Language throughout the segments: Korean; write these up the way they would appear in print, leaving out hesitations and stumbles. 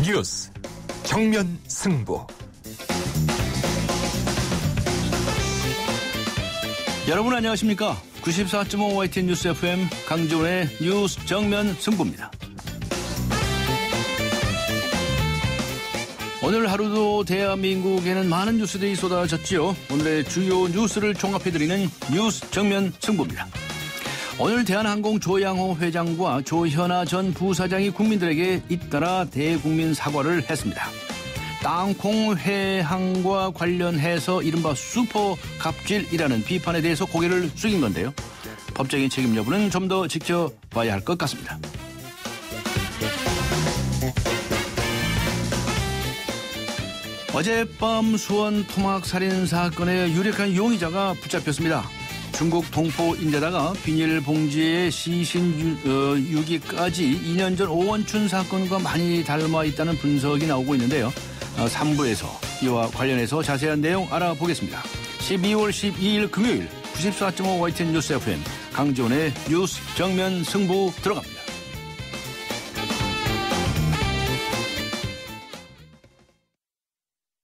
뉴스 정면 승부. 여러분 안녕하십니까? 94.5 YTN 뉴스 FM 강지훈의 뉴스 정면 승부입니다. 오늘 하루도 대한민국에는 많은 뉴스들이 쏟아졌지요. 오늘의 주요 뉴스를 종합해드리는 뉴스 정면 승부입니다. 오늘 대한항공 조양호 회장과 조현아 전 부사장이 국민들에게 잇따라 대국민 사과를 했습니다. 땅콩 회항과 관련해서 이른바 슈퍼 갑질이라는 비판에 대해서 고개를 숙인 건데요. 법적인 책임 여부는 좀 더 지켜봐야 할 것 같습니다. 어젯밤 수원 토막 살인 사건의 유력한 용의자가 붙잡혔습니다. 중국 동포인데다가 비닐봉지에 시신 유기까지 2년 전 오원춘 사건과 많이 닮아 있다는 분석이 나오고 있는데요. 3부에서 이와 관련해서 자세한 내용 알아보겠습니다. 12월 12일 금요일 94.5 YTN 뉴스 FM 강지훈의 뉴스 정면 승부 들어갑니다.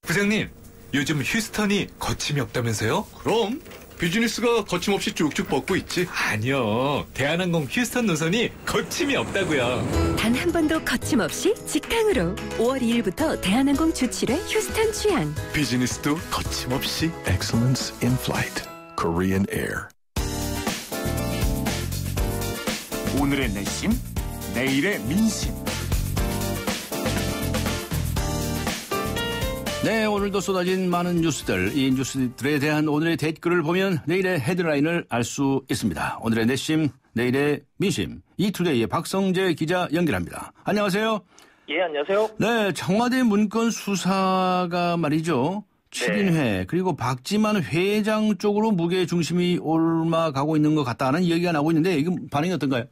부장님, 요즘 휴스턴이 거침이 없다면서요? 그럼 비즈니스가 거침없이 쭉쭉 뻗고 있지. 아니요, 대한항공 휴스턴 노선이 거침이 없다고요. 단 한 번도 거침없이 직항으로 5월 2일부터 대한항공 주7회 휴스턴 취항. 비즈니스도 거침없이 Excellence in Flight. Korean Air. 오늘의 내심, 내일의 민심. 네, 오늘도 쏟아진 많은 뉴스들, 이 뉴스들에 대한 오늘의 댓글을 보면 내일의 헤드라인을 알 수 있습니다. 오늘의 내심, 내일의 민심, 이투데이의 박성재 기자 연결합니다. 안녕하세요. 예, 안녕하세요. 네, 청와대 문건 수사가 말이죠. 7인회 그리고 박지만 회장 쪽으로 무게 중심이 옮아가고 있는 것 같다는 얘기가 나오고 있는데 이게 반응이 어떤가요?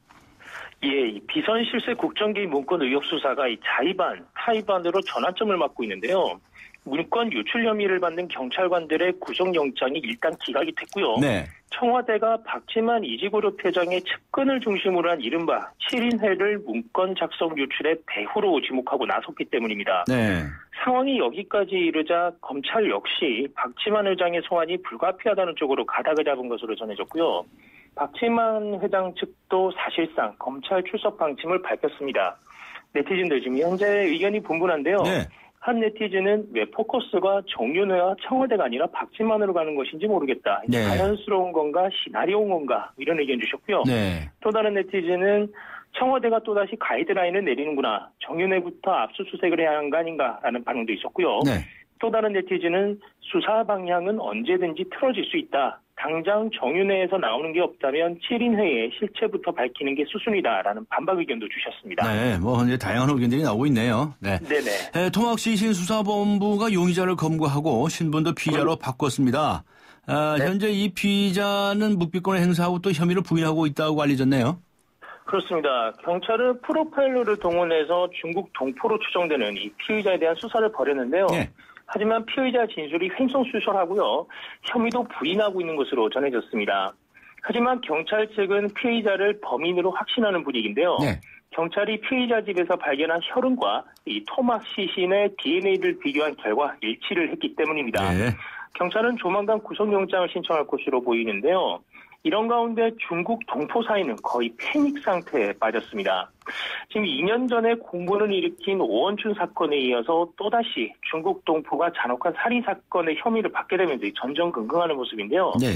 예, 이 비선 실세 국정기획 문건 의혹 수사가 이 자의반, 타의반으로 전환점을 맞고 있는데요. 문건 유출 혐의를 받는 경찰관들의 구속영장이 일단 기각이 됐고요. 네. 청와대가 박지만 이지그룹 회장의 측근을 중심으로 한 이른바 7인회를 문건 작성 유출의 배후로 지목하고 나섰기 때문입니다. 네. 상황이 여기까지 이르자 검찰 역시 박지만 회장의 소환이 불가피하다는 쪽으로 가닥을 잡은 것으로 전해졌고요. 박지만 회장 측도 사실상 검찰 출석 방침을 밝혔습니다. 네티즌들 지금 현재 의견이 분분한데요. 네. 한 네티즌은 왜 포커스가 정윤회와 청와대가 아니라 박지만으로 가는 것인지 모르겠다. 네. 자연스러운 건가 시나리오인 건가 이런 의견 주셨고요. 네. 또 다른 네티즌은 청와대가 또다시 가이드라인을 내리는구나. 정윤회부터 압수수색을 해야 하는 거 아닌가라는 반응도 있었고요. 네. 또 다른 네티즌은 수사 방향은 언제든지 틀어질 수 있다. 당장 정윤회에서 나오는 게 없다면 7인회의 실체부터 밝히는 게 수순이다라는 반박 의견도 주셨습니다. 네, 뭐 이제 다양한 의견들이 나오고 있네요. 네. 네네. 토막 시신 수사본부가 용의자를 검거하고 신분도 피의자로 바꿨습니다. 네. 현재 이 피의자는 묵비권을 행사하고 또 혐의를 부인하고 있다고 알려졌네요. 그렇습니다. 경찰은 프로파일러를 동원해서 중국 동포로 추정되는 이 피의자에 대한 수사를 벌였는데요. 네. 하지만 피의자 진술이 횡성수설하고요. 혐의도 부인하고 있는 것으로 전해졌습니다. 하지만 경찰 측은 피의자를 범인으로 확신하는 분위기인데요. 네. 경찰이 피의자 집에서 발견한 혈흔과 이 토막 시신의 DNA를 비교한 결과 일치를 했기 때문입니다. 네. 경찰은 조만간 구속영장을 신청할 것으로 보이는데요. 이런 가운데 중국 동포 사이는 거의 패닉 상태에 빠졌습니다. 지금 2년 전에 공분을 일으킨 오원춘 사건에 이어서 또다시 중국 동포가 잔혹한 살인 사건의 혐의를 받게 되면서 전전긍긍하는 모습인데요. 네.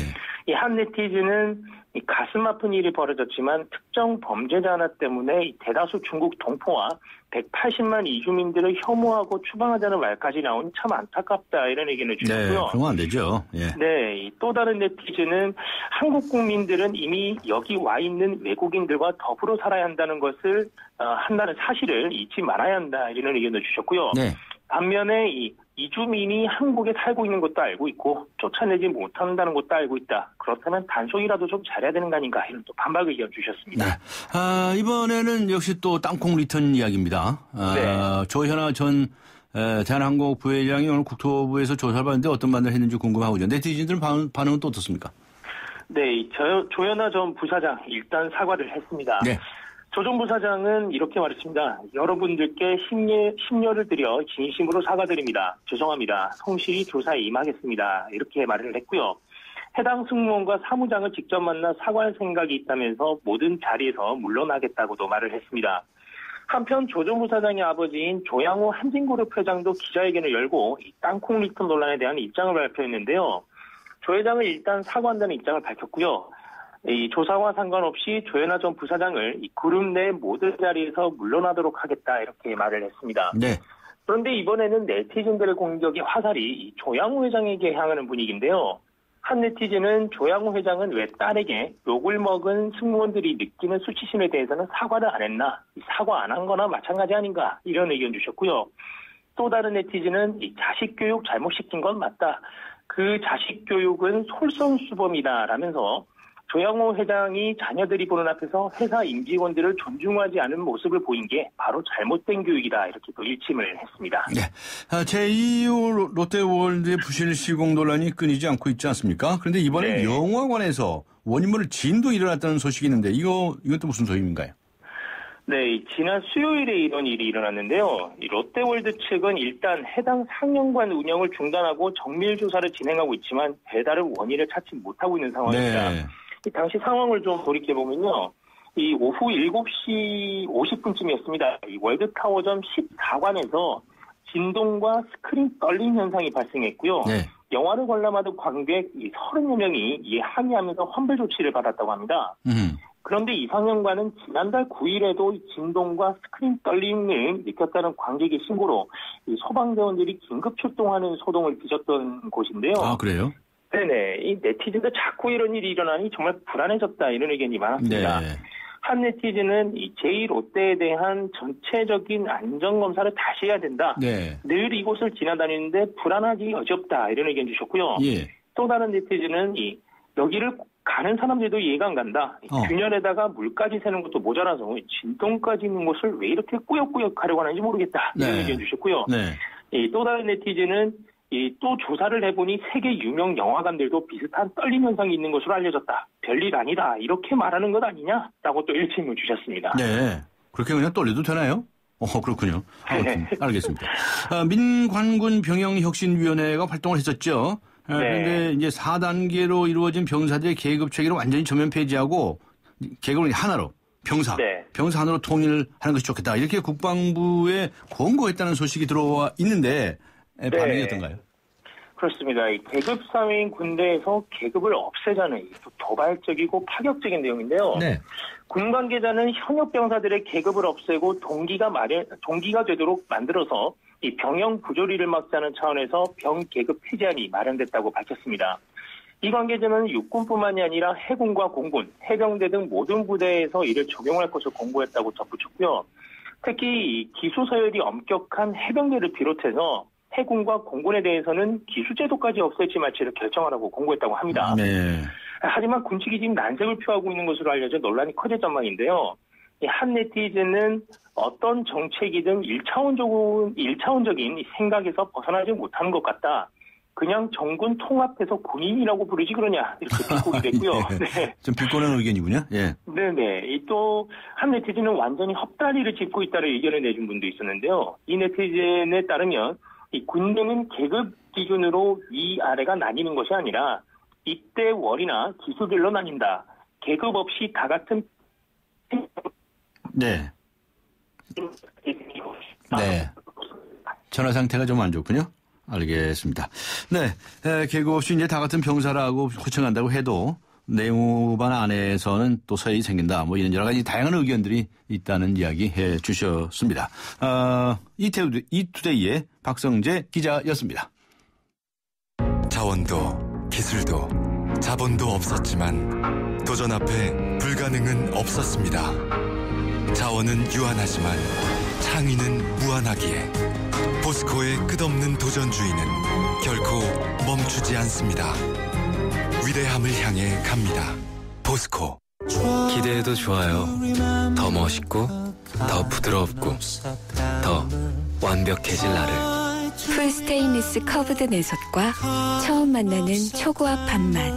이 한 네티즌은 이 가슴 아픈 일이 벌어졌지만 특정 범죄자 하나 때문에 이 대다수 중국 동포와 180만 이주민들을 혐오하고 추방하자는 말까지 나오니 참 안타깝다 이런 의견을 네, 주셨고요. 그러면 안 되죠. 예. 네, 또 다른 네티즌은 한국 국민들은 이미 여기 와 있는 외국인들과 더불어 살아야 한다는 것을 한다는 사실을 잊지 말아야 한다 이런 의견을 주셨고요. 네. 반면에 이 이주민이 한국에 살고 있는 것도 알고 있고 쫓아내지 못한다는 것도 알고 있다. 그렇다면 단속이라도 좀 잘해야 되는 거 아닌가 이런 또 반박 의견 주셨습니다. 네. 이번에는 역시 또 땅콩 리턴 이야기입니다. 네. 조현아 전 대한항공 부회장이 오늘 국토부에서 조사를 받는데 어떤 반응을 했는지 궁금하거든요. 네티즌들 반응은 또 어떻습니까? 네, 조현아 전 부사장 일단 사과를 했습니다. 네. 조 전 부사장은 이렇게 말했습니다. 여러분들께 심려를 드려 진심으로 사과드립니다. 죄송합니다. 성실히 조사에 임하겠습니다. 이렇게 말을 했고요. 해당 승무원과 사무장을 직접 만나 사과할 생각이 있다면서 모든 자리에서 물러나겠다고도 말을 했습니다. 한편 조 전 부사장의 아버지인 조양호 한진그룹 회장도 기자회견을 열고 이 땅콩 리턴 논란에 대한 입장을 발표했는데요. 조 회장은 일단 사과한다는 입장을 밝혔고요. 이 조사와 상관없이 조현아 전 부사장을 이 그룹 내 모든 자리에서 물러나도록 하겠다 이렇게 말을 했습니다. 네. 그런데 이번에는 네티즌들의 공격의 화살이 이 조양호 회장에게 향하는 분위기인데요. 한 네티즌은 조양호 회장은 왜 딸에게 욕을 먹은 승무원들이 느끼는 수치심에 대해서는 사과를 안 했나? 사과 안 한 거나 마찬가지 아닌가? 이런 의견 주셨고요. 또 다른 네티즌은 이 자식 교육 잘못시킨 건 맞다. 그 자식 교육은 솔선수범이다 라면서 조양호 회장이 자녀들이 보는 앞에서 회사 임직원들을 존중하지 않은 모습을 보인 게 바로 잘못된 교육이다. 이렇게 또 일침을 했습니다. 네. 제2호 롯데월드의 부실 시공 논란이 끊이지 않고 있지 않습니까? 그런데 이번에 네. 영화관에서 원인모를 진도 일어났다는 소식이 있는데 이것도 무슨 소식인가요? 네, 지난 수요일에 이런 일이 일어났는데요. 이 롯데월드 측은 일단 해당 상영관 운영을 중단하고 정밀 조사를 진행하고 있지만 배달의 원인을 찾지 못하고 있는 상황입니다. 네. 이 당시 상황을 좀 돌이켜보면요. 이 오후 7시 50분쯤이었습니다. 이 월드타워점 14관에서 진동과 스크린 떨림 현상이 발생했고요. 네. 영화를 관람하던 관객 30여 명이 이에 항의하면서 환불 조치를 받았다고 합니다. 그런데 이 상영관은 지난달 9일에도 진동과 스크린 떨림을 느꼈다는 관객의 신고로 이 소방대원들이 긴급 출동하는 소동을 빚었던 곳인데요. 아, 그래요? 네네. 이 네티즌도 자꾸 이런 일이 일어나니 정말 불안해졌다 이런 의견이 많았습니다. 네. 한 네티즌은 이 제1롯데에 대한 전체적인 안전검사를 다시 해야 된다. 네. 늘 이곳을 지나다니는데 불안하기 여지없다 이런 의견 주셨고요. 예. 또 다른 네티즌은 여기를 가는 사람들도 이해가 안 간다. 균열에다가 물까지 새는 것도 모자라서 진동까지 있는 곳을 왜 이렇게 꾸역꾸역 하려고 하는지 모르겠다. 이런 네. 의견 주셨고요. 네. 또 다른 네티즌은 또 조사를 해보니 세계 유명 영화관들도 비슷한 떨림 현상이 있는 것으로 알려졌다. 별일 아니다. 이렇게 말하는 것 아니냐라고 또 일침을 주셨습니다. 네. 그렇게 그냥 떨려도 되나요? 그렇군요. 아무튼 알겠습니다. 민관군 병영혁신위원회가 활동을 했었죠. 그런데 이제 4단계로 이루어진 병사들의 계급 체계를 완전히 전면 폐지하고 계급을 하나로 병사 하나로 통일하는 것이 좋겠다. 이렇게 국방부에 권고했다는 소식이 들어와 있는데 반응이 어떤가요? 그렇습니다. 이 계급 사회인 군대에서 계급을 없애자는 도발적이고 파격적인 내용인데요. 네. 군 관계자는 현역 병사들의 계급을 없애고 동기가 되도록 만들어서 이 병영 부조리를 막자는 차원에서 병 계급 폐지안이 마련됐다고 밝혔습니다. 이 관계자는 육군뿐만이 아니라 해군과 공군, 해병대 등 모든 부대에서 이를 적용할 것을 공고했다고 덧붙였고요. 특히 기수 서열이 엄격한 해병대를 비롯해서 해군과 공군에 대해서는 기수제도까지 없앨지 말지를 결정하라고 공고했다고 합니다. 네. 하지만 군 측이 지금 난색을 표하고 있는 것으로 알려져 논란이 커질 전망인데요. 한 네티즌은 어떤 정책이든 1차원적인 생각에서 벗어나지 못하는 것 같다. 그냥 정군 통합해서 군인이라고 부르지 그러냐 이렇게 비꼬게 됐고요. 네. 좀 비꼬는 의견이군요. 예. 네네. 또 한 네티즌은 완전히 헛다리를 짚고 있다는 의견을 내준 분도 있었는데요. 이 네티즌에 따르면 이 군대는 계급 기준으로 위아래가 나뉘는 것이 아니라 입대월이나 기수별로 나뉜다. 계급 없이 다 같은 네. 네. 전화 상태가 좀 안 좋군요. 알겠습니다. 네. 계급 없이 이제 다 같은 병사라고 호칭한다고 해도 내무반 안에서는 또 서열이 생긴다. 뭐 이런 여러 가지 다양한 의견들이 있다는 이야기 해 주셨습니다. 이투데이의 박성재 기자였습니다. 자원도 기술도 자본도 없었지만 도전 앞에 불가능은 없었습니다. 자원은 유한하지만 창의는 무한하기에 포스코의 끝없는 도전주의는 결코 멈추지 않습니다. 위대함을 향해 갑니다. 포스코. 기대해도 좋아요. 더 멋있고 더 부드럽고 더 완벽해질 나를. 풀스테인리스 커브드 내솥과 처음 만나는 초고압 밥맛.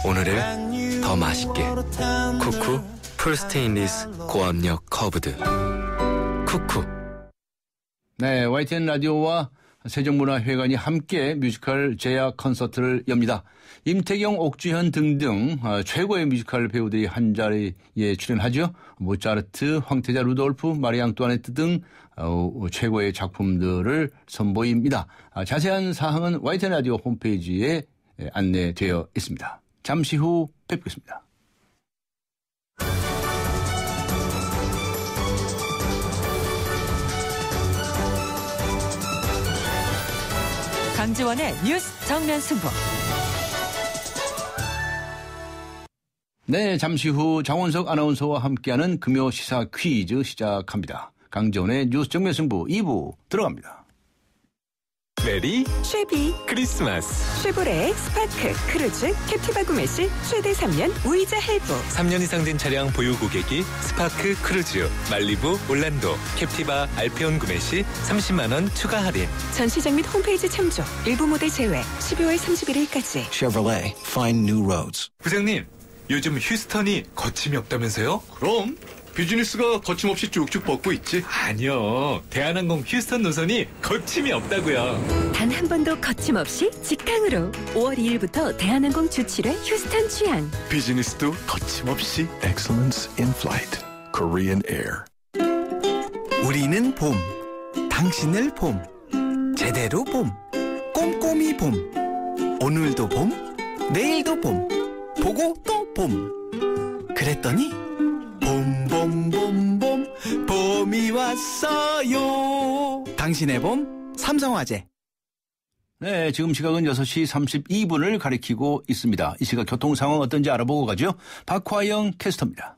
오늘을 더 맛있게. 쿠쿠 풀스테인리스 고압력 커브드. 쿠쿠. 네, YTN 라디오와 세종문화회관이 함께 뮤지컬 제야 콘서트를 엽니다. 임태경, 옥주현 등등 최고의 뮤지컬 배우들이 한 자리에 출연하죠. 모차르트, 황태자, 루돌프, 마리 앙뚜아네트 등 최고의 작품들을 선보입니다. 자세한 사항은 YTN 라디오 홈페이지에 안내되어 있습니다. 잠시 후 뵙겠습니다. 강지원의 뉴스 정면 승부. 네, 잠시 후 장원석 아나운서와 함께하는 금요 시사 퀴즈 시작합니다. 강지원의 뉴스 정면 승부 2부 들어갑니다. 메리 쉐비, 크리스마스. 쉐보레, 스파크, 크루즈, 캡티바 구매 시 최대 3년 무이자 할부. 3년 이상 된 차량 보유 고객이 스파크 크루즈, 말리부, 올란도, 캡티바, 알페온 구매 시 30만 원 추가 할인. 전시장 및 홈페이지 참조. 일부 모델 제외. 12월 31일까지. Chevrolet, find new roads. 부장님, 요즘 휴스턴이 거침이 없다면서요? 그럼 비즈니스가 거침없이 쭉쭉 뻗고 있지. 아니요, 대한항공 휴스턴 노선이 거침이 없다고요. 단 한 번도 거침없이 직항으로 5월 2일부터 대한항공 주칠회 휴스턴 취항. 비즈니스도 거침없이. Excellence in flight. Korean Air. 우리는 봄, 당신을 봄, 제대로 봄, 꼼꼼히 봄. 오늘도 봄, 내일도 봄, 보고 또 봄. 그랬더니 봄봄봄봄 봄이 왔어요. 당신의 봄 삼성화재. 네, 지금 시각은 6시 32분을 가리키고 있습니다. 이 시각 교통 상황 어떤지 알아보고 가죠. 박화영 캐스터입니다.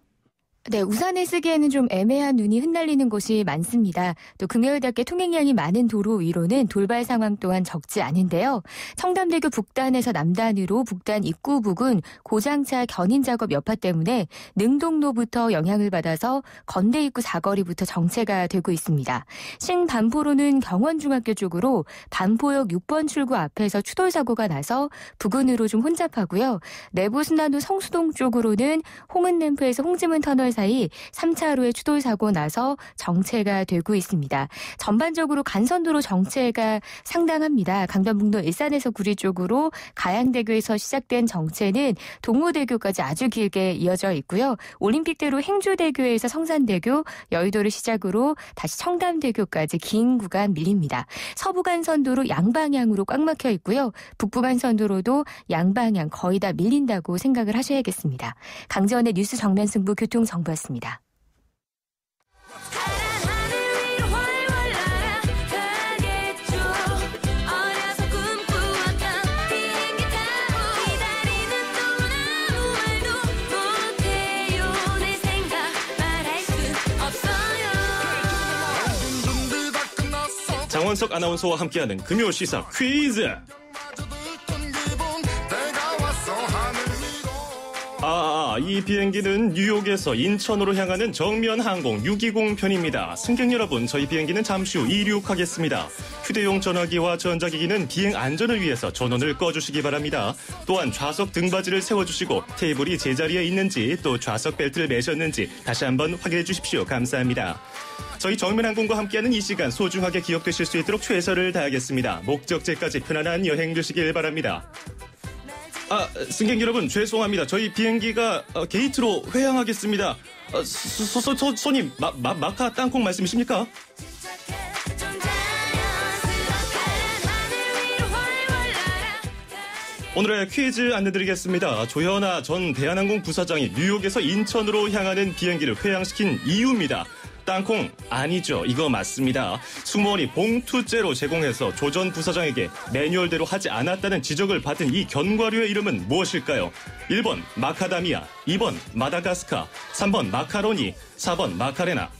네, 우산을 쓰기에는 좀 애매한 눈이 흩날리는 곳이 많습니다. 또 금요일답게 통행량이 많은 도로 위로는 돌발 상황 또한 적지 않은데요. 청담대교 북단에서 남단으로 북단 입구 부근 고장차 견인 작업 여파 때문에 능동로부터 영향을 받아서 건대 입구 사거리부터 정체가 되고 있습니다. 신반포로는 경원중학교 쪽으로 반포역 6번 출구 앞에서 추돌 사고가 나서 부근으로 좀 혼잡하고요. 내부순환로 성수동 쪽으로는 홍은램프에서 홍지문 터널 사이 3차로에 추돌 사고 나서 정체가 되고 있습니다. 전반적으로 간선도로 정체가 상당합니다. 강변북로 일산에서 구리 쪽으로 가양대교에서 시작된 정체는 동호대교까지 아주 길게 이어져 있고요. 올림픽대로 행주대교에서 성산대교, 여의도를 시작으로 다시 청담대교까지 긴 구간 밀립니다. 서부간선도로 양방향으로 꽉 막혀 있고요. 북부간선도로도 양방향 거의 다 밀린다고 생각을 하셔야겠습니다. 강지원의 뉴스 정면 승부 교통 정보였습니다. 장원석 아나운서와 함께하는 금요 시사 퀴즈. 이 비행기는 뉴욕에서 인천으로 향하는 정면항공 620 편입니다. 승객 여러분, 저희 비행기는 잠시 후 이륙하겠습니다. 휴대용 전화기와 전자기기는 비행 안전을 위해서 전원을 꺼주시기 바랍니다. 또한 좌석 등받이를 세워주시고 테이블이 제자리에 있는지 또 좌석 벨트를 매셨는지 다시 한번 확인해 주십시오. 감사합니다. 저희 정면항공과 함께하는 이 시간 소중하게 기억되실 수 있도록 최선을 다하겠습니다. 목적지까지 편안한 여행 되시길 바랍니다. 승객 여러분, 죄송합니다. 저희 비행기가 게이트로 회항하겠습니다. 손님, 마카 땅콩 말씀이십니까? 오늘의 퀴즈 안내드리겠습니다. 조현아 전 대한항공 부사장이 뉴욕에서 인천으로 향하는 비행기를 회항시킨 이유입니다. 땅콩 아니죠. 이거 맞습니다. 승무원이 봉투째로 제공해서 조 전 부사장에게 매뉴얼대로 하지 않았다는 지적을 받은 이 견과류의 이름은 무엇일까요? 1번 마카다미아, 2번 마다가스카, 3번 마카로니, 4번 마카레나.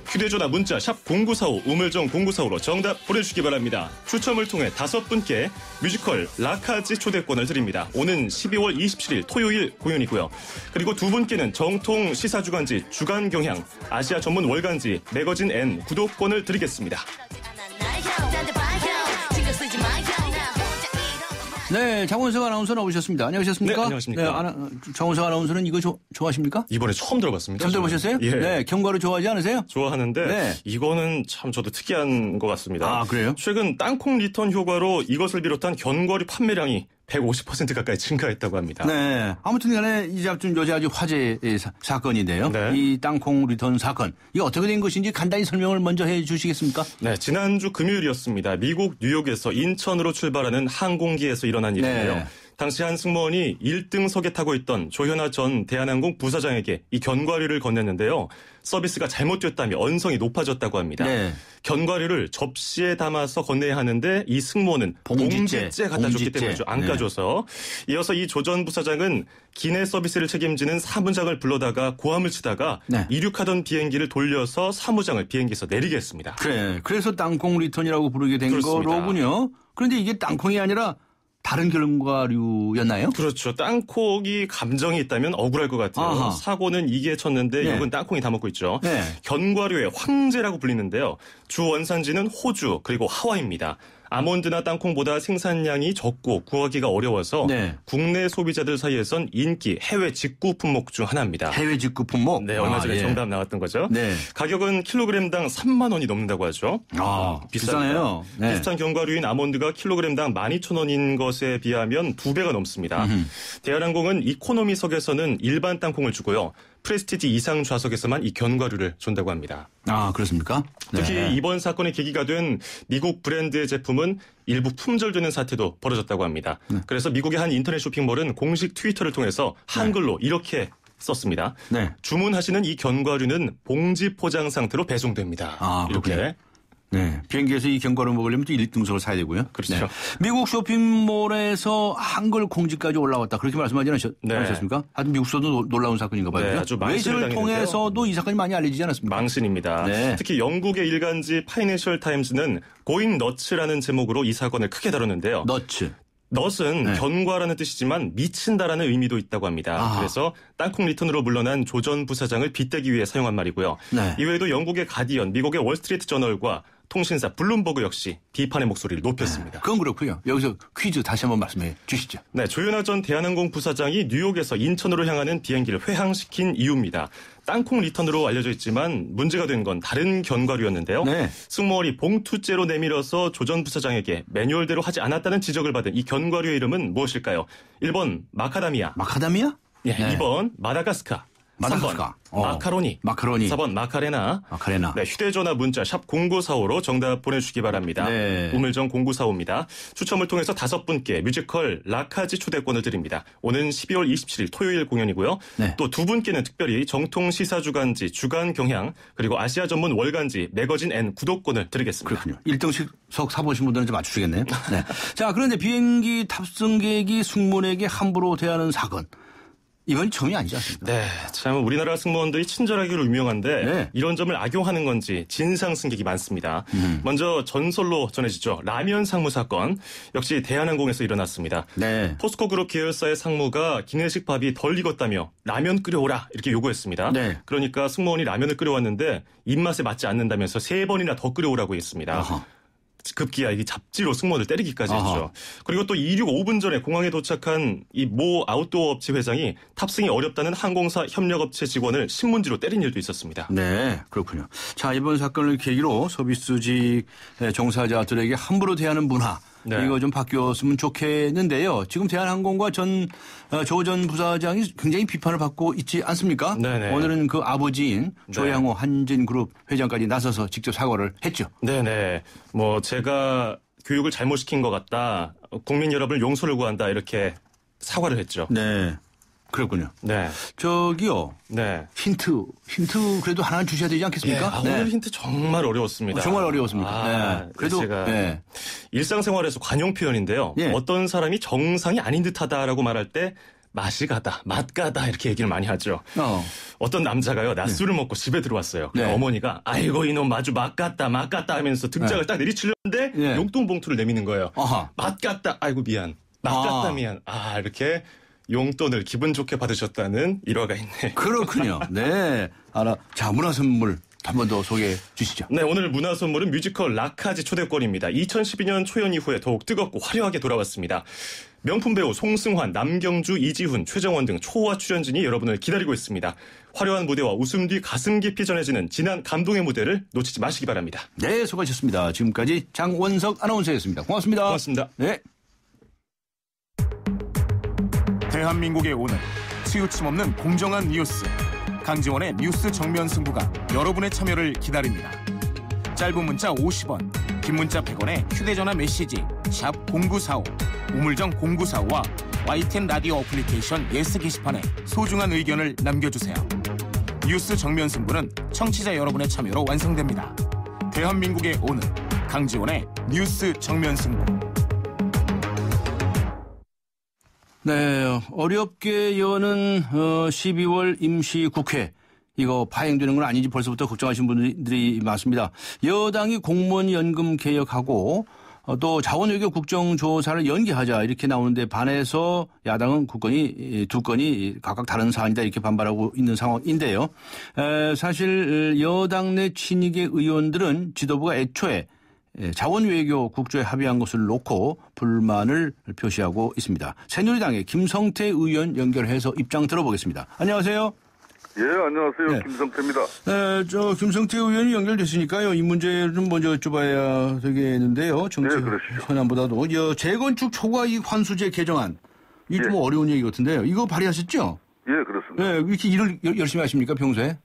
휴대전화 문자 샵 0945 우물정 0945로 정답 보내주시기 바랍니다. 추첨을 통해 5분께 뮤지컬 라카즈 초대권을 드립니다. 오는 12월 27일 토요일 공연이고요. 그리고 2분께는 정통 시사주간지 주간경향, 아시아 전문 월간지 매거진 N 구독권을 드리겠습니다. 네, 장원석 아나운서 나오셨습니다. 안녕하셨습니까? 네, 안녕하십니까. 네, 장원석 아나운서는 이거 좋아하십니까? 이번에 처음 들어봤습니다. 처음 들어보셨어요? 예. 네, 견과류 좋아하지 않으세요? 좋아하는데 네. 이거는 참 저도 특이한 것 같습니다. 아, 그래요? 최근 땅콩 리턴 효과로 이것을 비롯한 견과류 판매량이 150% 가까이 증가했다고 합니다. 네. 아무튼 간에 이 작품 요새 아주 화제의 사건인데요. 네. 이 땅콩 리턴 사건. 이게 어떻게 된 것인지 간단히 설명을 먼저 해 주시겠습니까? 네, 지난주 금요일이었습니다. 미국 뉴욕에서 인천으로 출발하는 항공기에서 일어난 일인데요. 네. 당시 한 승무원이 1등석에 타고 있던 조현아 전 대한항공 부사장에게 이 견과류를 건넸는데요. 서비스가 잘못됐다며 언성이 높아졌다고 합니다. 네. 견과류를 접시에 담아서 건네야 하는데 이 승무원은 봉지째 갖다 줬기 때문에 안 까줘서 이어서 이 조 전 부사장은 기내 서비스를 책임지는 사무장을 불러다가 고함을 치다가 이륙하던 비행기를 돌려서 사무장을 비행기에서 내리게 했습니다. 그래. 그래서 땅콩 리턴이라고 부르게 된 그렇습니다. 거로군요. 그런데 이게 땅콩이 아니라 다른 견과류였나요? 그렇죠. 땅콩이 감정이 있다면 억울할 것 같아요. 아하. 사고는 이게 쳤는데 네. 이건 땅콩이 다 먹고 있죠. 네. 견과류의 황제라고 불리는데요. 주 원산지는 호주 그리고 하와이입니다. 아몬드나 땅콩보다 생산량이 적고 구하기가 어려워서 네. 국내 소비자들 사이에선 인기 해외 직구 품목 중 하나입니다. 해외 직구 품목? 네, 얼마 전에 예. 정답 나왔던 거죠. 네. 가격은 킬로그램당 3만 원이 넘는다고 하죠. 아, 비싸네요. 네. 비슷한 견과류인 아몬드가 킬로그램당 12,000원인 것에 비하면 2배가 넘습니다. 대한항공은 이코노미석에서는 일반 땅콩을 주고요. 프레스티지 이상 좌석에서만 이 견과류를 준다고 합니다. 아, 그렇습니까? 특히 네. 이번 사건의 계기가 된 미국 브랜드의 제품은 일부 품절되는 사태도 벌어졌다고 합니다. 그래서 미국의 한 인터넷 쇼핑몰은 공식 트위터를 통해서 한글로 이렇게 썼습니다. 네. 주문하시는 이 견과류는 봉지 포장 상태로 배송됩니다. 아, 이렇게. 그렇군요. 네. 비행기에서 이 견과류 먹으려면 또 1등석을 사야 되고요. 그렇죠. 네. 미국 쇼핑몰에서 한글 공지까지 올라왔다. 그렇게 말씀하지 않으셨습니까? 하여튼 미국에서도 놀라운 사건인가 봐요. 네, 아주 망신을 외신을 통해서도 이 사건이 많이 알려지지 않았습니까? 망신입니다. 네. 특히 영국의 일간지 파이낸셜 타임즈는 고잉 너츠라는 제목으로 이 사건을 크게 다뤘는데요. 너츠. 넛은 네. 견과라는 뜻이지만 미친다라는 의미도 있다고 합니다. 아하. 그래서 땅콩 리턴으로 물러난 조 전 부사장을 빗대기 위해 사용한 말이고요. 네. 이외에도 영국의 가디언, 미국의 월스트리트 저널과 통신사 블룸버그 역시 비판의 목소리를 높였습니다. 그건 그렇고요. 여기서 퀴즈 다시 한번 말씀해 주시죠. 네, 조현아 전 대한항공 부사장이 뉴욕에서 인천으로 향하는 비행기를 회항시킨 이유입니다. 땅콩 리턴으로 알려져 있지만 문제가 된 건 다른 견과류였는데요. 네. 승무원이 봉투째로 내밀어서 조 전 부사장에게 매뉴얼대로 하지 않았다는 지적을 받은 이 견과류의 이름은 무엇일까요? 1번 마카다미아. 마카다미아? 예, 네. 2번 마다가스카. 마다가스카. 3번 마카로니. 4번 마카레나. 네, 휴대전화 문자 샵 0945로 정답 보내주시기 바랍니다. 네. 우물정 0945입니다. 추첨을 통해서 5분께 뮤지컬 라카지 초대권을 드립니다. 오는 12월 27일 토요일 공연이고요. 네. 또 2분께는 특별히 정통 시사주간지 주간경향 그리고 아시아 전문 월간지 매거진 N 구독권을 드리겠습니다. 그렇군요. 1등석 사보신 분들은 좀 맞추시겠네요. 네. 자, 그런데 비행기 탑승객이 승무원에게 함부로 대하는 사건. 이건 처음이 아니지 않습니까? 네, 참 우리나라 승무원들이 친절하기로 유명한데 네. 이런 점을 악용하는 건지 진상 승객이 많습니다. 먼저 전설로 전해지죠. 라면 상무 사건 역시 대한항공에서 일어났습니다. 네. 포스코그룹 계열사의 상무가 기내식 밥이 덜 익었다며 라면 끓여오라 이렇게 요구했습니다. 네. 그러니까 승무원이 라면을 끓여왔는데 입맛에 맞지 않는다면서 3번이나 더 끓여오라고 했습니다. 아하. 급기야 이게 잡지로 승무원을 때리기까지 아하. 했죠. 그리고 또 이륙 5분 전에 공항에 도착한 이 모 아웃도어 업체 회장이 탑승이 어렵다는 항공사 협력업체 직원을 신문지로 때린 일도 있었습니다. 네, 그렇군요. 자, 이번 사건을 계기로 서비스직 종사자들에게 함부로 대하는 문화. 네. 이거 좀 바뀌었으면 좋겠는데요. 지금 대한항공과 조 전 부사장이 굉장히 비판을 받고 있지 않습니까? 네네. 오늘은 그 아버지인 네. 조양호 한진그룹 회장까지 나서서 직접 사과를 했죠. 네네. 뭐 제가 교육을 잘못시킨 것 같다. 국민 여러분을 용서를 구한다. 이렇게 사과를 했죠. 네. 그렇군요. 네. 저기요. 네. 힌트 그래도 하나 주셔야 되지 않겠습니까? 예, 오늘 힌트 정말 어려웠습니다. 정말 어려웠습니다. 네. 그래도 제가 네. 일상생활에서 관용 표현인데요. 예. 어떤 사람이 정상이 아닌 듯하다라고 말할 때 맛이 가다, 맛 가다 이렇게 얘기를 많이 하죠. 어떤 남자가요 낮술을 먹고 집에 들어왔어요. 네. 어머니가 아이고 이놈 아주 맛 같다 하면서 등짝을 딱 내리치려는데 네. 용돈 봉투를 내미는 거예요. 아하. 맛 같다. 아이고 미안. 맛 같다 미안. 이렇게 용돈을 기분 좋게 받으셨다는 일화가 있네. 그렇군요. 네. 자, 문화선물 한 번 더 소개해 주시죠. 네, 오늘 문화선물은 뮤지컬 라카지 초대권입니다. 2012년 초연 이후에 더욱 뜨겁고 화려하게 돌아왔습니다. 명품 배우 송승환, 남경주, 이지훈, 최정원 등 초호화 출연진이 여러분을 기다리고 있습니다. 화려한 무대와 웃음 뒤 가슴 깊이 전해지는 진한 감동의 무대를 놓치지 마시기 바랍니다. 네, 수고하셨습니다. 지금까지 장원석 아나운서였습니다. 고맙습니다. 고맙습니다. 네. 대한민국의 오늘 치우침 없는 공정한 뉴스 강지원의 뉴스 정면 승부가 여러분의 참여를 기다립니다. 짧은 문자 50원, 긴 문자 100원에 휴대전화 메시지 샵 0945 우물정 0945와 YTN 라디오 어플리케이션 예스 게시판에 소중한 의견을 남겨주세요. 뉴스 정면 승부는 청취자 여러분의 참여로 완성됩니다. 대한민국의 오늘 강지원의 뉴스 정면 승부. 네, 어렵게 여는 12월 임시국회. 이거 파행되는 건 아닌지 벌써부터 걱정하시는 분들이 많습니다. 여당이 공무원 연금 개혁하고 또 자원외교 국정조사를 연기하자 이렇게 나오는데 반해서 야당은 두 건이 각각 다른 사안이다 이렇게 반발하고 있는 상황인데요. 사실 여당 내 친이계 의원들은 지도부가 애초에 자원외교 국조에 합의한 것을 놓고 불만을 표시하고 있습니다. 새누리당의 김성태 의원 연결해서 입장 들어보겠습니다. 안녕하세요. 예, 안녕하세요. 네. 김성태입니다. 김성태 의원이 연결됐으니까요. 이 문제를 좀 먼저 여쭤봐야 되겠는데요. 정치 현안보다도 재건축 초과이익 환수제 개정안. 이게 좀 어려운 얘기 같은데요. 이거 발의하셨죠? 예, 그렇습니다. 네, 이렇게 일을 열심히 하십니까, 평소에?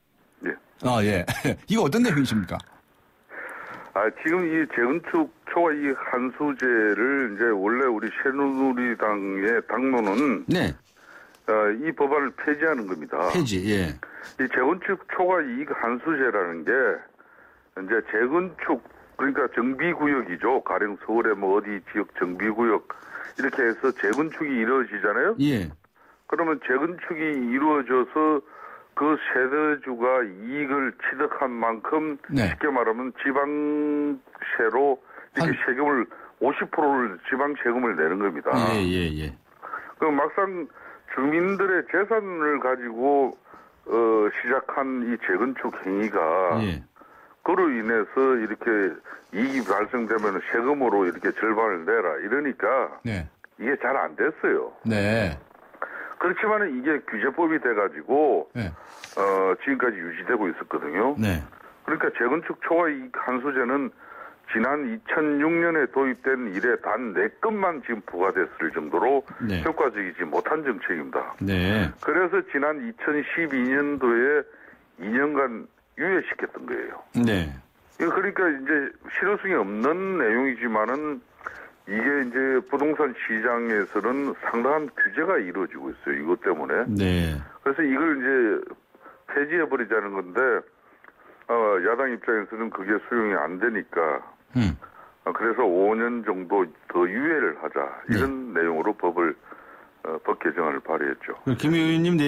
예. 아, 예. 이거 어떤 내용이십니까? 지금 이 재건축 초과이익 환수제를 이제 원래 우리 새누리당의 당론은 네. 이 법안을 폐지하는 겁니다. 폐지, 예. 이 재건축 초과이익 환수제라는 게 이제 재건축 그러니까 정비구역이죠. 가령 서울의 뭐 어디 지역 정비구역 이렇게 해서 재건축이 이루어지잖아요. 예. 그러면 재건축이 이루어져서 그 세대주가 이익을 취득한 만큼 쉽게 말하면 지방세로 이렇게 세금을 50%를 지방 세금을 내는 겁니다. 예. 그럼 막상 주민들의 재산을 가지고 시작한 이 재건축 행위가 그로 인해서 이렇게 이익이 발생되면 세금으로 이렇게 절반을 내라 이러니까 이게 잘 안 됐어요. 네. 그렇지만 이게 규제법이 돼가지고 지금까지 유지되고 있었거든요. 네. 그러니까 재건축 초과이익 환수제는 지난 2006년에 도입된 이래 단 4건만 지금 부과됐을 정도로 효과적이지 못한 정책입니다. 네. 그래서 지난 2012년도에 2년간 유예시켰던 거예요. 네. 그러니까 이제 실효성이 없는 내용이지만은 이게 이제 부동산 시장에서는 상당한 규제가 이루어지고 있어요. 이것 때문에. 네. 그래서 이걸 이제 폐지해버리자는 건데, 야당 입장에서는 그게 수용이 안 되니까, 그래서 5년 정도 더 유예를 하자. 이런 내용으로 법 개정안을 발의했죠. 김 의원님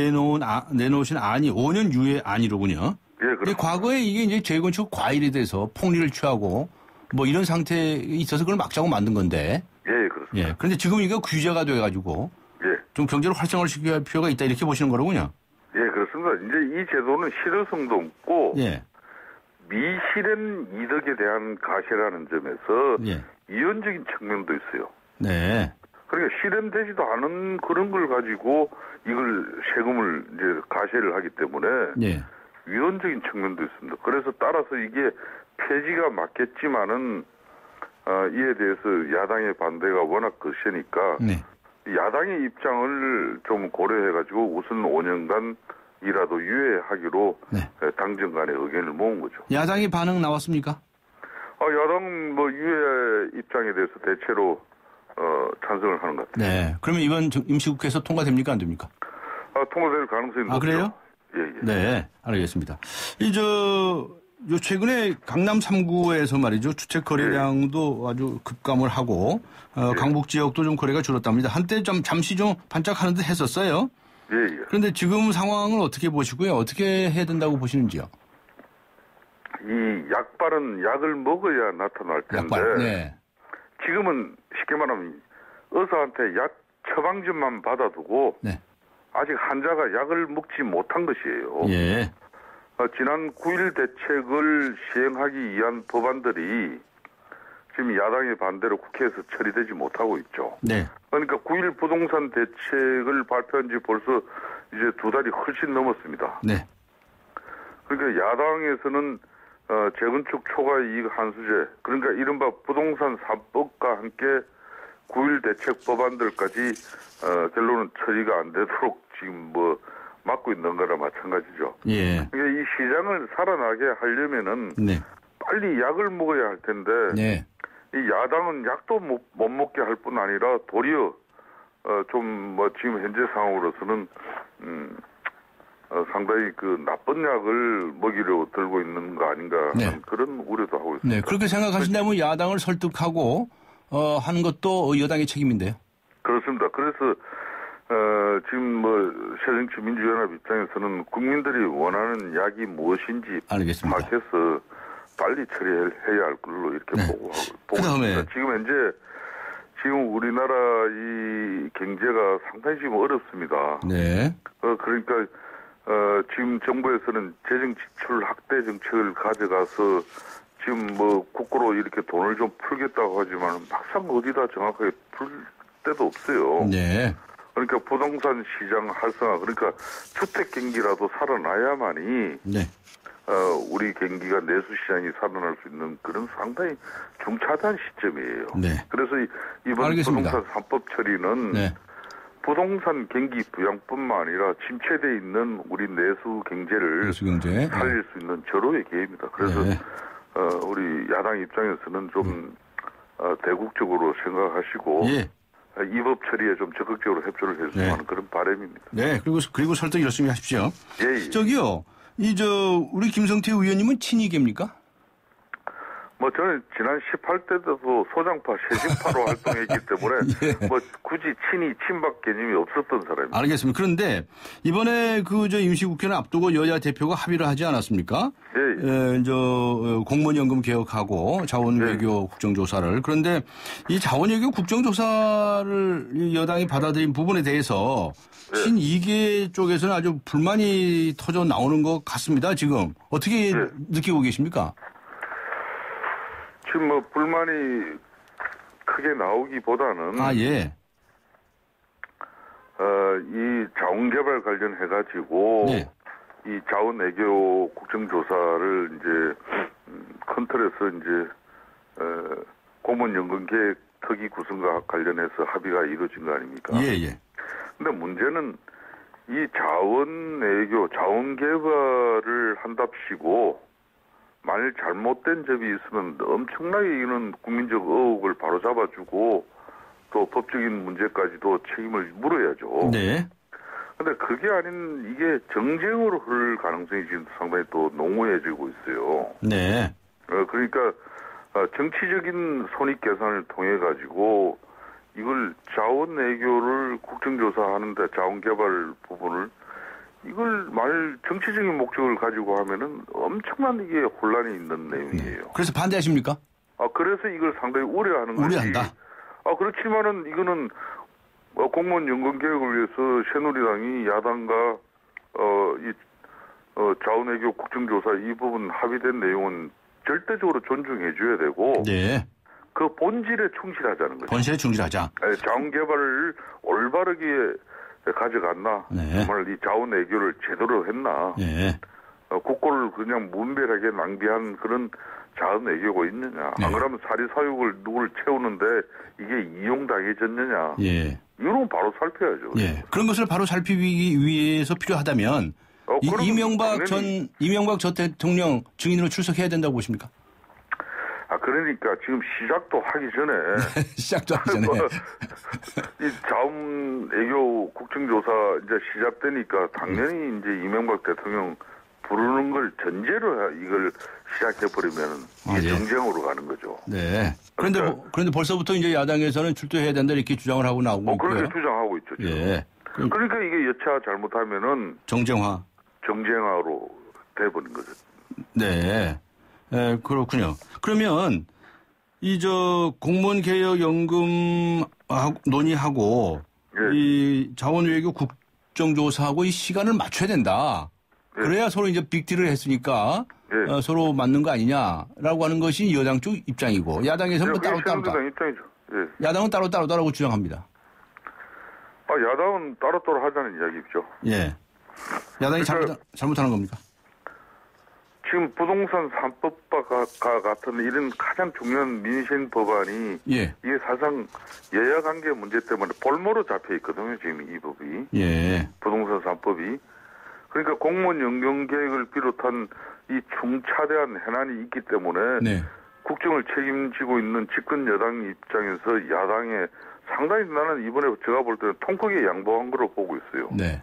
내놓으신 안이 5년 유예 안이로군요. 예, 그렇습니다. 과거에 이게 이제 재건축 과일이 돼서 폭리를 취하고, 뭐 이런 상태에 있어서 그걸 막자고 만든 건데. 예, 그렇습니다. 예. 그런데 지금 이거 규제가 돼가지고. 좀 경제를 활성화를 시킬 필요가 있다 이렇게 보시는 거로군요. 예, 그렇습니다. 이제 이 제도는 실효성도 없고. 미실현 이득에 대한 가시라는 점에서. 이원적인 측면도 있어요. 네. 그러니까 실현되지도 않은 그런 걸 가지고 이걸 세금을 이제 가세를 하기 때문에. 위헌적인 측면도 있습니다. 그래서 따라서 이게 폐지가 맞겠지만은 이에 대해서 야당의 반대가 워낙 거세니까 야당의 입장을 좀 고려해가지고 우선 5년간이라도 유예하기로 당정 간의 의견을 모은 거죠. 야당의 반응 나왔습니까? 야당 뭐 유예 입장에 대해서 대체로 찬성을 하는 것 같아요. 네. 그러면 이번 임시국회에서 통과됩니까 안 됩니까? 통과될 가능성이 높죠. 그래요? 예. 네, 알겠습니다. 최근에 강남 3구에서 말이죠. 주택 거래량도 아주 급감을 하고, 강북 지역도 좀 거래가 줄었답니다. 한때 잠시 좀 반짝하는 듯 했었어요. 예. 그런데 지금 상황을 어떻게 보시고요? 어떻게 해야 된다고 보시는지요? 이 약발은 약을 먹어야 나타날 텐데, 지금은 쉽게 말하면 의사한테 약 처방전만 받아두고, 아직 환자가 약을 먹지 못한 것이에요. 예. 지난 9.1 대책을 시행하기 위한 법안들이 지금 야당의 반대로 국회에서 처리되지 못하고 있죠. 네. 그러니까 9.1 부동산 대책을 발표한 지 벌써 이제 2달이 훨씬 넘었습니다. 네. 그러니까 야당에서는 재건축 초과 이익 환수제, 그러니까 이른바 부동산 3법과 함께 9.1 대책 법안들까지 결론은 처리가 안 되도록 지금 막고 있는 거나 마찬가지죠. 예. 그러니까 이 시장을 살아나게 하려면은 네. 빨리 약을 먹어야 할 텐데 네. 이 야당은 약도 못 먹게 할 뿐 아니라 도리어 지금 현재 상황으로서는 상당히 그 나쁜 약을 먹이려고 들고 있는 거 아닌가 하는 그런 우려도 하고 있습니다. 네, 그렇게 생각하신다면 야당을 설득하고 하는 것도 여당의 책임인데요. 그렇습니다. 그래서 지금 새정치민주연합 입장에서는 국민들이 원하는 약이 무엇인지 알겠습니다. 파악해서 빨리 처리해야 할 걸로 이렇게 보고 있습니다. 지금 우리나라 이 경제가 상당히 지금 어렵습니다. 네. 그러니까 지금 정부에서는 재정 지출 확대 정책을 가져가서 지금 국고로 이렇게 돈을 좀 풀겠다고 하지만 막상 어디다 정확하게 풀 데도 없어요. 네. 그러니까 부동산 시장 활성화, 그러니까 주택 경기라도 살아나야만이 우리 경기가 내수 시장이 살아날 수 있는 그런 상당히 중차대한 시점이에요. 네. 그래서 이번 알겠습니다. 부동산 3법 처리는 부동산 경기 부양뿐만 아니라 침체돼 있는 우리 내수 경제를 살릴 수 있는 절호의 기회입니다. 그래서 우리 야당 입장에서는 좀 대국적으로 생각하시고 이 법 처리에 좀 적극적으로 협조를 해주면 하는 그런 바람입니다. 네, 그리고 설득 열심히 하십시오. 예. 저기요, 우리 김성태 의원님은 친이계입니까? 저는 지난 18대도 소장파, 세신파로 활동했기 때문에 굳이 친박 개념이 없었던 사람입니다. 알겠습니다. 그런데 이번에 임시국회는 앞두고 여야 대표가 합의를 하지 않았습니까? 공무원연금 개혁하고 자원외교 국정조사를. 그런데 이 자원외교 국정조사를 여당이 받아들인 부분에 대해서 친이계 쪽에서는 아주 불만이 터져 나오는 것 같습니다. 지금 어떻게 느끼고 계십니까? 지금 불만이 크게 나오기보다는 이 자원개발 관련해가지고 이 자원외교 국정조사를 큰 틀에서 공무원연금 계획 특위 구성과 관련해서 합의가 이루어진 거 아닙니까? 근데 문제는 이 자원외교, 자원개발을 한답시고 만일 잘못된 점이 있으면 엄청나게 이런 국민적 의혹을 바로잡아주고 또 법적인 문제까지도 책임을 물어야죠. 네. 근데 그게 아닌 이게 정쟁으로 흐를 가능성이 지금 상당히 또 농후해지고 있어요. 네. 그러니까 정치적인 손익 계산을 통해 가지고 이걸 자원외교를 국정조사하는데 자원개발 부분을 이걸 만일 정치적인 목적을 가지고 하면은 엄청난 이게 혼란이 있는 내용이에요. 그래서 반대하십니까? 그래서 이걸 상당히 우려하는 거지. 우려한다. 그렇지만은 이거는 공무원 연금 개혁을 위해서 새누리당이 야당과 자원외교 국정조사 이 부분 합의된 내용은 절대적으로 존중해줘야 되고. 그 본질에 충실하자는 거죠. 본질에 충실하자. 자원개발을 올바르게 가져갔나? 정말 이 자원외교를 제대로 했나? 국고를 그냥 무분별하게 낭비한 그런 자원외교가 있느냐? 안 그러면 사리사욕을 누구를 채우는데 이게 이용당해졌느냐? 이런 건 바로 살펴야죠. 그런 것을 바로 살피기 위해서 필요하다면 이명박 전 대통령 증인으로 출석해야 된다고 보십니까? 그러니까 지금 시작도 하기 전에. 이 자원외교 국정조사 이제 시작되니까 당연히 이제 이명박 대통령 부르는 걸 전제로 이걸 시작해버리면 이게 정쟁으로 가는 거죠. 네. 그런데 벌써부터 이제 야당에서는 출두해야 된다 이렇게 주장을 하고 나오고 있고요. 그렇게 주장하고 있죠. 지금. 그러니까 이게 여차 잘못하면은. 정쟁화로 돼버린 거죠. 네. 그렇군요. 그러면 공무원 개혁 연금 논의하고 이 자원외교 국정조사하고 이 시간을 맞춰야 된다. 그래야 서로 이제 빅딜을 했으니까 서로 맞는 거 아니냐라고 하는 것이 여당 쪽 입장이고 야당에서는 따로. 야당 입장이죠. 야당은 따로따로라고 주장합니다. 야당은 따로따로 하자는 이야기죠. 예. 야당이 그러니까 잘못하는 겁니까? 지금 부동산 3법과 같은 이런 가장 중요한 민생 법안이 예. 이게 사실상 여야 관계 문제 때문에 볼모로 잡혀 있거든요. 지금 이 법이. 예. 부동산 3법이. 그러니까 공무원 연금 계획을 비롯한 이 중차대한 해난이 있기 때문에 네. 국정을 책임지고 있는 집권 여당 입장에서 야당에 상당히 나는 이번에 제가 볼 때는 통 크게 양보한 거로 보고 있어요. 네.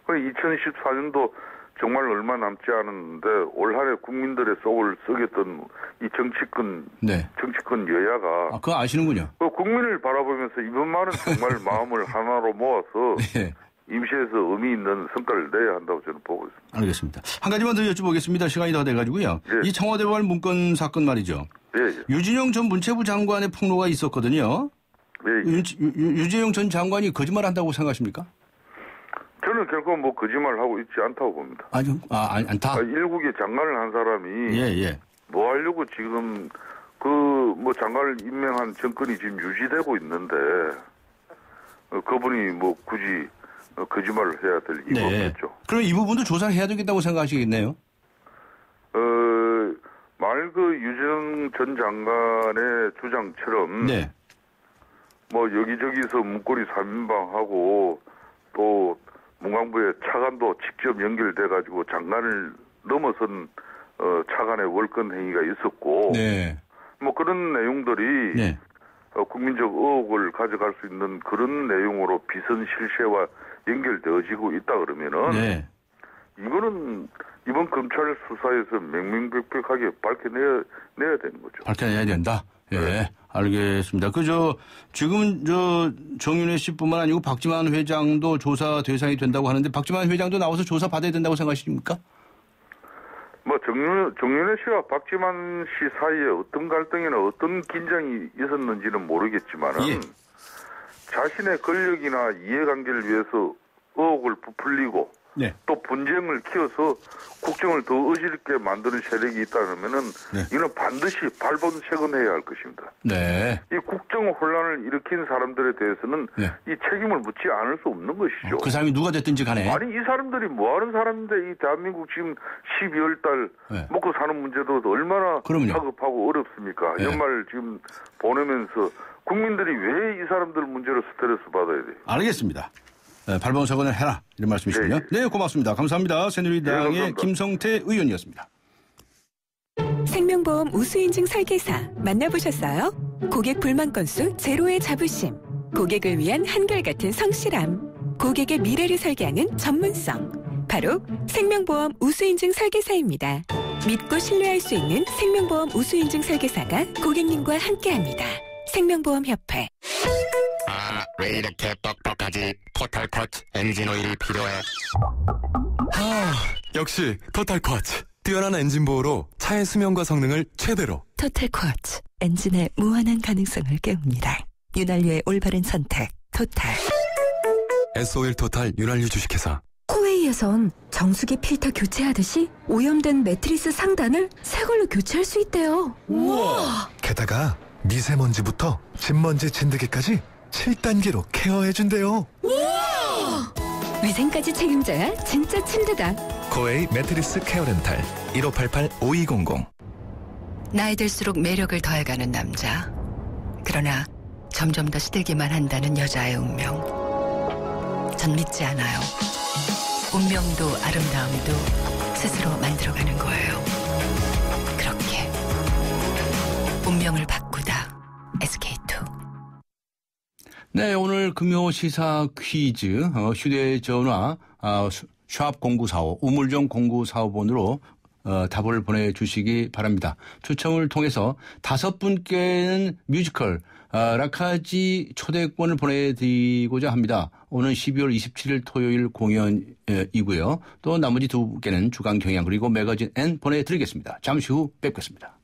2014년도 정말 얼마 남지 않았는데 올 한해 국민들의 속을 썩였던 이 정치권 여야가 그거 아시는군요. 국민을 바라보면서 이번만은 정말 마음을 하나로 모아서 네. 임시에서 의미 있는 성과를 내야 한다고 저는 보고 있습니다. 알겠습니다. 한 가지만 더 여쭤보겠습니다. 시간이 다 돼가지고요. 예. 이 청와대발 문건 사건 말이죠. 예. 유진영 전 문체부 장관의 폭로가 있었거든요. 예. 유진영 전 장관이 거짓말한다고 생각하십니까? 저는 결코 뭐 거짓말하고 있지 않다고 봅니다. 않다? 일국의 장관을 한 사람이 예. 뭐 하려고 지금 뭐 장관을 임명한 정권이 지금 유지되고 있는데 그분이 뭐 굳이 거짓말을 해야 될 이유가 없겠죠. 그럼 이 부분도 조사를 해야 되겠다고 생각하시겠네요? 만일 유진영 전 장관의 주장처럼 네. 뭐 여기저기서 문고리 3인방하고 또 문광부의 차관도 직접 연결돼가지고 장관을 넘어선 차관의 월권 행위가 있었고, 네. 뭐 그런 내용들이 네. 국민적 의혹을 가져갈 수 있는 그런 내용으로 비선 실세와 연결되어지고 있다 그러면은, 네. 이거는 이번 검찰 수사에서 명명백백하게 밝혀내야 되는 거죠. 밝혀내야 된다. 예. 네. 알겠습니다. 지금 정윤회 씨뿐만 아니고 박지만 회장도 조사 대상이 된다고 하는데 박지만 회장도 나와서 조사 받아야 된다고 생각하십니까? 뭐 정윤회 씨와 박지만 씨 사이에 어떤 갈등이나 어떤 긴장이 있었는지는 모르겠지만은 자신의 권력이나 이해관계를 위해서 의혹을 부풀리고 네. 또 분쟁을 키워서 국정을 더 어지럽게 만드는 세력이 있다면은 이는 반드시 발본색원해야 할 것입니다. 네. 이 국정 혼란을 일으킨 사람들에 대해서는 이 책임을 묻지 않을 수 없는 것이죠. 그 사람이 누가 됐든지 간에. 아니 이 사람들이 뭐 하는 사람인데 이 대한민국 지금 12월 달 먹고 사는 문제도 얼마나 다급하고 어렵습니까? 연말 지금 보내면서 국민들이 왜 이 사람들 문제로 스트레스 받아야 돼요? 알겠습니다. 발본색원을 해라 이런 말씀이시군요. 네, 고맙습니다. 감사합니다. 새누리당의 김성태 의원이었습니다. 생명보험 우수인증 설계사 만나보셨어요? 고객 불만 건수 제로의 자부심, 고객을 위한 한결같은 성실함, 고객의 미래를 설계하는 전문성, 바로 생명보험 우수인증 설계사입니다. 믿고 신뢰할 수 있는 생명보험 우수인증 설계사가 고객님과 함께합니다. 생명보험협회. 왜 이렇게 뻑뻑하지? 토탈컷 엔진 오일 필요해. 역시 토탈쿼츠. 뛰어난 엔진 보호로 차의 수명과 성능을 최대로. 토탈쿼츠. 엔진의 무한한 가능성을 깨웁니다. 윤활유의 올바른 선택. 토탈. S-오일 토탈 윤활유 주식회사. 코웨이에선 정수기 필터 교체하듯이 오염된 매트리스 상단을 새 걸로 교체할 수 있대요. 우와! 게다가 미세먼지부터 진먼지 진드기까지 7단계로 케어해준대요. 우와! 위생까지 책임져야 진짜 침대다. 코웨이 매트리스 케어 렌탈 1588-5200. 나이 들수록 매력을 더해가는 남자. 그러나 점점 더 시들기만 한다는 여자의 운명. 전 믿지 않아요. 운명도 아름다움도 스스로 만들어가는 거예요. 그렇게 운명을 바꾸다. SK2. 네, 오늘 금요 시사 퀴즈 휴대전화 샵 0945 우물정 0945번으로 답을 보내주시기 바랍니다. 추첨을 통해서 5분께는 뮤지컬 라카지 초대권을 보내드리고자 합니다. 오는 12월 27일 토요일 공연이고요. 또 나머지 2분께는 주간 경향 그리고 매거진 N 보내드리겠습니다. 잠시 후 뵙겠습니다.